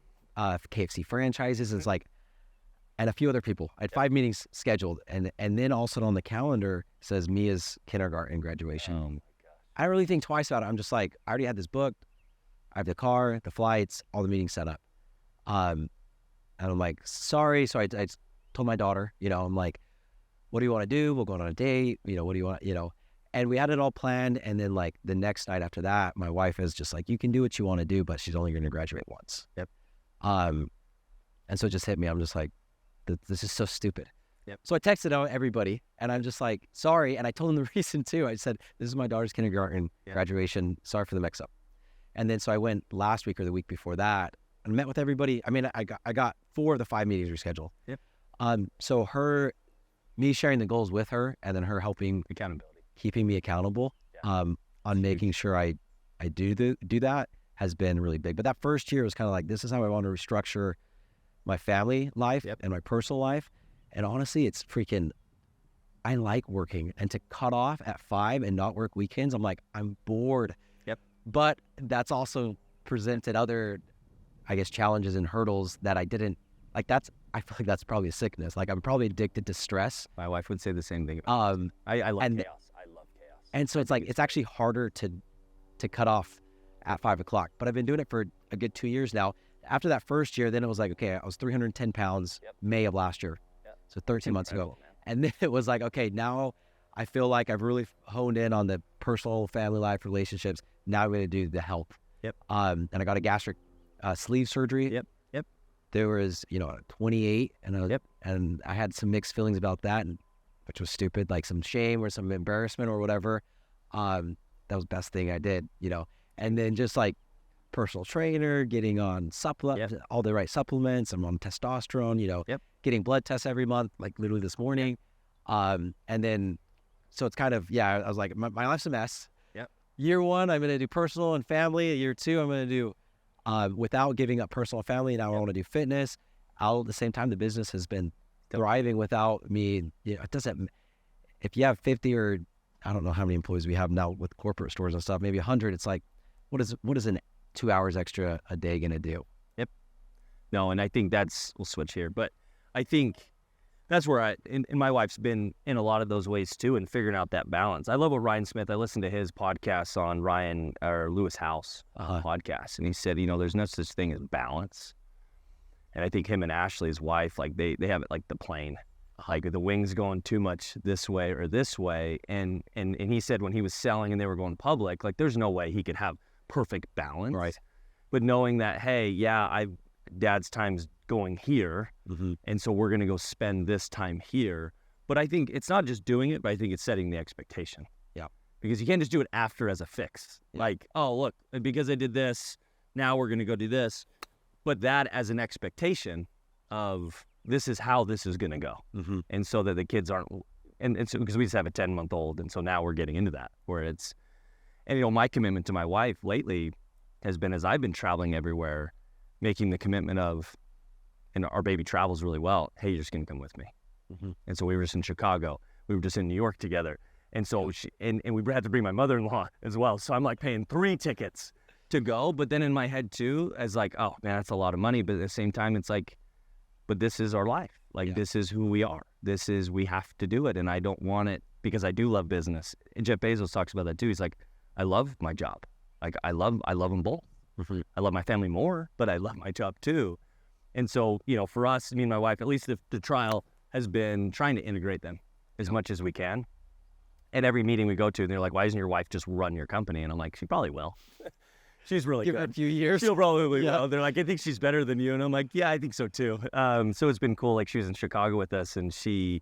KFC franchises. And it's like, and a few other people. I had 5 meetings scheduled, and then also on the calendar says Mia's kindergarten graduation. Oh my gosh. I don't really think twice about it. I'm just like, I already had this booked. I have the car, the flights, all the meetings set up. And I'm like, sorry. So I told my daughter, I'm like, what do you want to do? We'll go on a date. What do you want? And we had it all planned. And then like the next night after that, my wife is just like, you can do what you want to do, but she's only going to graduate once. Yep. And so it just hit me. I'm just like, this is so stupid. Yep. So I texted out everybody, and I'm just like, sorry. And I told them the reason too. I said, this is my daughter's kindergarten graduation. Sorry for the mix-up. And then so I went last week or the week before that and met with everybody. I mean, I got 4 of the 5 meetings rescheduled. Yep. So me sharing the goals with her, and then her helping Accountability. keeping me accountable on making sure I do that has been really big. But that first year was kind of like, this is how I want to restructure my family life and my personal life. And honestly, it's freaking, I like working, and to cut off at 5 and not work weekends, I'm like, I'm bored. Yep. But that's also presented other, I guess, challenges and hurdles that I didn't, I feel like that's probably a sickness. Like I'm probably addicted to stress. My wife would say the same thing. I love chaos. I love chaos. And so it's like, it's actually harder to cut off at 5 o'clock, but I've been doing it for a good 2 years now. After that first year, then it was like, okay, I was 310 pounds May of last year. Yep. So 13 months ago. Man. And then it was like, okay, now I feel like I've really honed in on the personal family life relationships. Now I'm going to do the health. Yep. And I got a gastric sleeve surgery. Yep. There was, 28 and I had some mixed feelings about that, which was stupid, like some shame or some embarrassment or whatever. That was the best thing I did, and then just like personal trainer, getting on all the right supplements. I'm on testosterone, getting blood tests every month, like literally this morning. And then, so it's kind of, I was like, my life's a mess. Yep. Year 1, I'm going to do personal and family. Year 2, I'm going to do, without giving up personal and family. Now I want to do fitness. At the same time, the business has been thriving without me. It doesn't, if you have 50 or I don't know how many employees we have now with corporate stores and stuff, maybe 100, it's like, what is an 2 hours extra a day going to do? Yep. No, and I think we'll switch here, but I think that's where and my wife's been in a lot of those ways too, and figuring out that balance. I love what Ryan Smith, I listened to his podcast on Lewis House podcast, and he said, there's no such thing as balance. And I think him and Ashley's wife, like they have it like the plane, like the wings going too much this way or this way. And he said when he was selling and they were going public, like there's no way he could have perfect balance. Right. But knowing that, hey, yeah, Dad's time's going here, and so we're going to go spend this time here. But I think it's not just doing it, but I think it's setting the expectation. Yeah. Because you can't just do it after as a fix. Yeah. Like, oh, look, because I did this, now we're going to go do this. But that as an expectation of this is how this is going to go. And so that the kids aren't, and so because we just have a 10-month-old, and so now we're getting into that where it's, and my commitment to my wife lately has been, as I've been traveling everywhere, making the commitment of, and our baby travels really well, hey, you're just going to come with me. And so we were just in Chicago. We were just in New York together. And so and we had to bring my mother-in-law as well. So I'm like paying 3 tickets to go. But then in my head too, as like, oh man, that's a lot of money. But at the same time, it's like, but this is our life. Like this is who we are. We have to do it. And I don't want it because I do love business. And Jeff Bezos talks about that too. He's like, I love my job. Like I love them both. I love my family more, but I love my job too. And so, for us, me and my wife, at least the trial has been trying to integrate them as much as we can. At every meeting we go to, they're like, why doesn't your wife just run your company? And I'm like, she probably will. She's really Give good. it a few years. She'll probably will. They're like, I think she's better than you. And I'm like, yeah, I think so too. So it's been cool. Like she was in Chicago with us, and she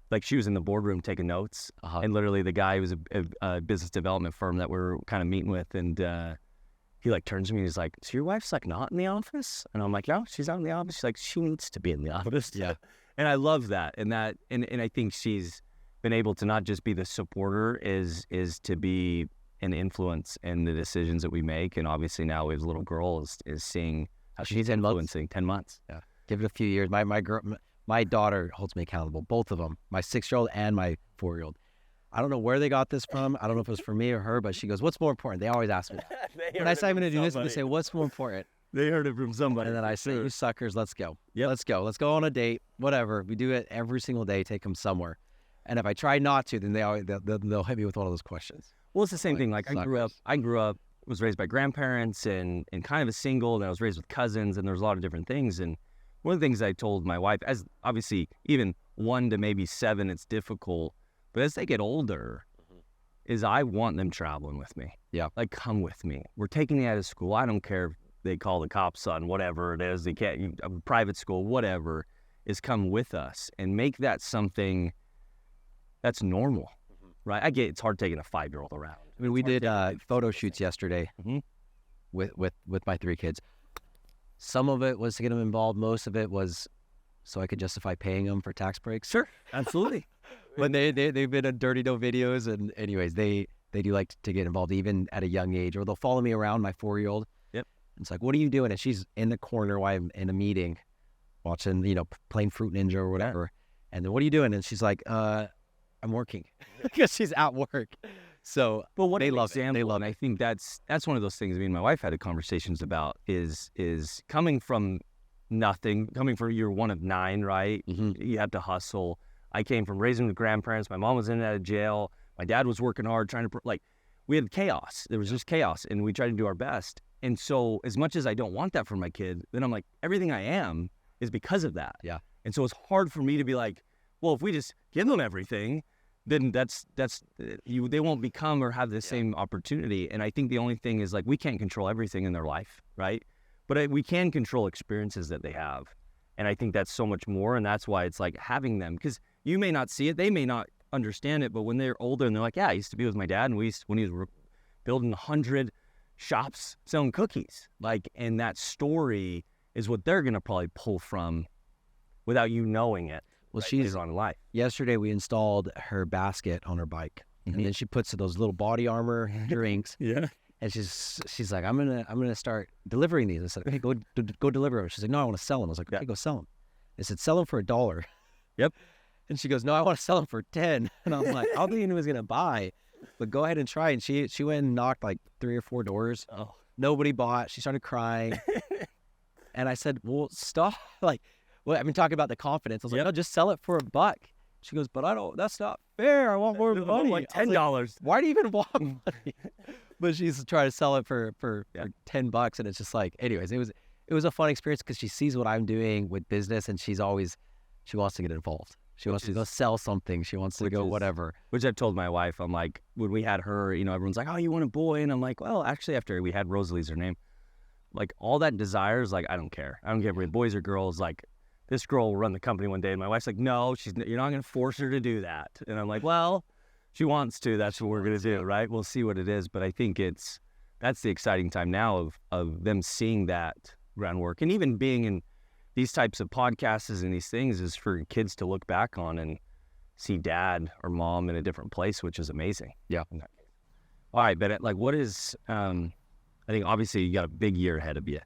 was in the boardroom taking notes. And literally the guy was a business development firm that we're kind of meeting with. And he like turns to me and he's like, so your wife's like not in the office? And I'm like, no, she's not in the office. She's like, she needs to be in the office. Yeah. And I love that. And I think she's been able to not just be the supporter, is to be an influence in the decisions that we make. And obviously now we have a little girl is seeing how she's influencing 10 months. Yeah. Give it a few years. My daughter holds me accountable, both of them, my 6-year-old and my 4-year-old. I don't know where they got this from. I don't know if it was for me or her, but she goes, what's more important? They always ask me that. When I say I'm going to do this, they say, what's more important? They heard it from somebody. And then I say, you suckers, let's go. Yep. Let's go. Let's go on a date, whatever. We do it every single day, take them somewhere. And if I try not to, then they'll hit me with one of those questions. Well, it's the same thing. Like I grew up, was raised by grandparents and kind of a single, and I was raised with cousins, and there's a lot of different things. And one of the things I told my wife, as obviously even 1 to maybe 7, it's difficult, but as they get older, is I want them traveling with me. Yeah. Like, come with me. We're taking you out of school. I don't care if they call the cops on whatever it is. They can't, private school, whatever, is come with us and make that something that's normal, right? I get it's hard taking a 5-year-old around. I mean, we did photo shoots yesterday with my 3 kids. Some of it was to get them involved. Most of it was so I could justify paying them for tax breaks. Sure, absolutely. But they've been in Dirty Dough videos, and anyways, they do like to get involved even at a young age, or they'll follow me around, my 4-year-old. Yep. It's like, what are you doing? And she's in the corner while I'm in a meeting, watching, playing Fruit Ninja or whatever. Yeah. And then, what are you doing? And she's like, I'm working, because she's at work. So, but what they an love example, it. They love and it. I think that's one of those things me and my wife had conversations about is coming from nothing, coming from, you're one of 9, right? You have to hustle. I came from raising with grandparents. My mom was in and out of jail. My dad was working hard, trying to, we had chaos. There was just chaos, and we tried to do our best. And so as much as I don't want that for my kid, then I'm like, everything I am is because of that. Yeah. And so it's hard for me to be like, well, if we just give them everything, then they won't become or have the same opportunity. And I think the only thing is, we can't control everything in their life, right? But we can control experiences that they have. And I think that's so much more. And that's why it's like having them, because you may not see it, they may not understand it, but when they're older and they're like, yeah, I used to be with my dad, and when he was building 100 shops selling cookies, and that story is what they're going to probably pull from without you knowing it. Well, she's on life. Yesterday we installed her basket on her bike, and then she puts those little body armor drinks. Yeah. And she's like, I'm gonna start delivering these. I said, okay, go deliver them. She's like, no, I want to sell them. I was like, okay, go sell them. They said, sell them for $1. Yep. And she goes, no, I want to sell them for 10. And I'm like, I don't think anyone's going to buy, but go ahead and try. And she went and knocked like 3 or 4 doors. Oh. Nobody bought. She started crying. And I said, well, stop. Like, well, I've been talking about the confidence. I was like, no, just sell it for $1. She goes, but that's not fair. I want more money. Like $10. Like, why do you even want money? But she's trying to sell it for $10. And it's just like, anyways, it was a fun experience because she sees what I'm doing with business, and she wants to get involved. She wants to go sell something. She wants to go whatever. Which I've told my wife. I'm like, when we had her, everyone's like, oh, you want a boy? And I'm like, well, actually, after we had Rosalie's her name, like all that desire is like, I don't care. I don't care if we're boys or girls. Like, this girl will run the company one day. And my wife's like, no, you're not going to force her to do that. And I'm like, well, she wants to. That's what we're going to do, right? We'll see what it is. But I think that's the exciting time now of them seeing that groundwork. And even being in these types of podcasts and these things is for kids to look back on and see dad or mom in a different place, which is amazing. Yeah. All right, Bennett, like what is, I think obviously you got a big year ahead of you.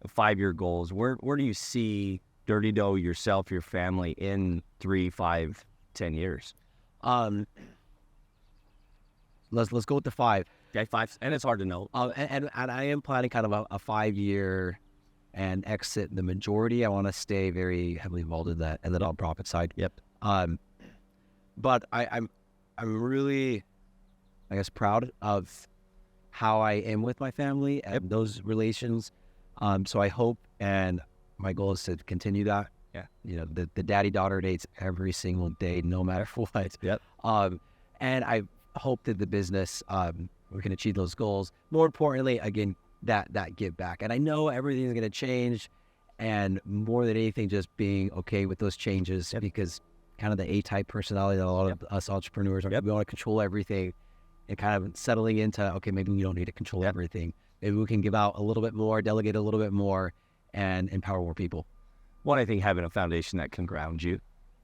5-year goals. Where do you see Dirty Dough, yourself, your family in 3, 5, 10 years? Let's go with the 5. Okay, 5, and it's hard to know. And I am planning kind of a 5-year and exit the majority. I want to stay very heavily involved in the nonprofit side. Yep. But I'm really, I guess, proud of how I am with my family and those relations. So I hope, and my goal is to continue that. Yeah. The daddy-daughter dates every single day, no matter what. Yep. And I hope that the business, we can achieve those goals. More importantly, again, that give back. And I know everything's going to change, and more than anything, just being okay with those changes, because kind of the A-type personality that a lot of us entrepreneurs are, we want to control everything, and kind of settling into, okay, maybe we don't need to control everything. Maybe we can give out a little bit more, delegate a little bit more, and empower more people. One, I think having a foundation that can ground you.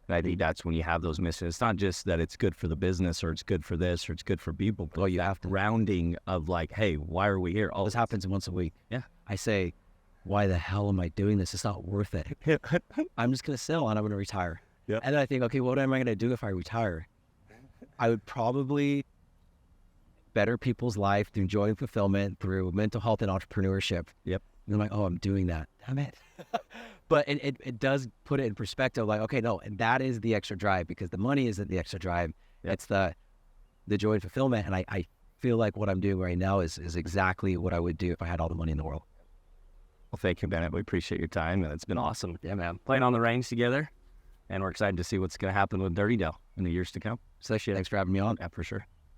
And I think that's when you have those missions. It's not just that it's good for the business or it's good for this or it's good for people. But you have grounding of like, hey, why are we here? Oh, this happens once a week. Yeah. I say, why the hell am I doing this? It's not worth it. I'm just going to sell and I'm going to retire. Yeah. And then I think, okay, what am I going to do if I retire? I would probably better people's life through joy and fulfillment, through mental health and entrepreneurship. Yep. And I'm like, oh, I'm doing that. Damn it. But it does put it in perspective, like, okay, no, and that is the extra drive, because the money isn't the extra drive. Yep. It's the joy and fulfillment. And I feel like what I'm doing right now is exactly what I would do if I had all the money in the world. Well, thank you, Bennett. We appreciate your time, and it's been awesome. Yeah, man. Playing on the range together, and we're excited to see what's going to happen with Dirty Dough in the years to come. Thanks for having me on. Yeah, for sure.